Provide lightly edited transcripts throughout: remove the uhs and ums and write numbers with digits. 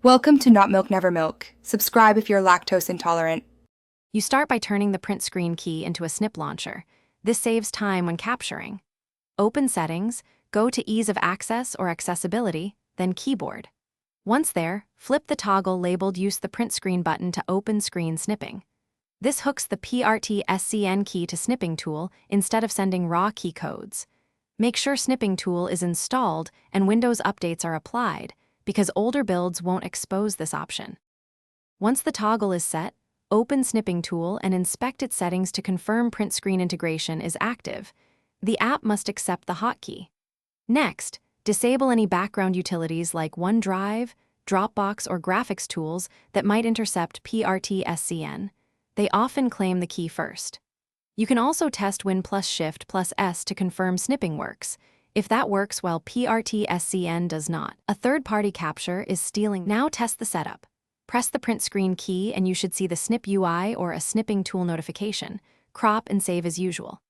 Welcome to Not Milk Never Milk. Subscribe if you're lactose intolerant. You start by turning the print screen key into a snip launcher. This saves time when capturing. Open Settings, go to Ease of Access or Accessibility, then Keyboard. Once there, flip the toggle labeled Use the Print Screen button to open screen snipping. This hooks the PRT-SCN key to Snipping Tool instead of sending raw key codes. Make sure Snipping Tool is installed and Windows updates are applied, because older builds won't expose this option. Once the toggle is set, open Snipping Tool and inspect its settings to confirm print screen integration is active. The app must accept the hotkey. Next, disable any background utilities like OneDrive, Dropbox, or graphics tools that might intercept PRT-SCN. They often claim the key first. You can also test Win+Shift+S to confirm snipping works. If that works while PRT-SCN does not, a third-party capture is stealing. Now test the setup. Press the print screen key and you should see the Snip UI or a Snipping Tool notification. Crop and save as usual.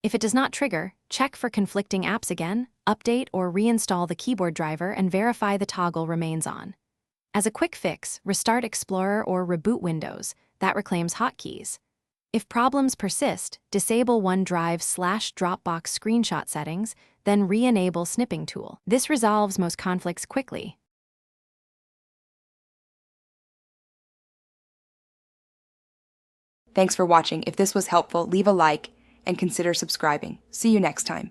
If it does not trigger, check for conflicting apps again, update or reinstall the keyboard driver and verify the toggle remains on. As a quick fix, restart Explorer or reboot Windows. That reclaims hotkeys. If problems persist, disable OneDrive/Dropbox screenshot settings, then re-enable Snipping Tool. This resolves most conflicts quickly. Thanks for watching. If this was helpful, leave a like and consider subscribing. See you next time.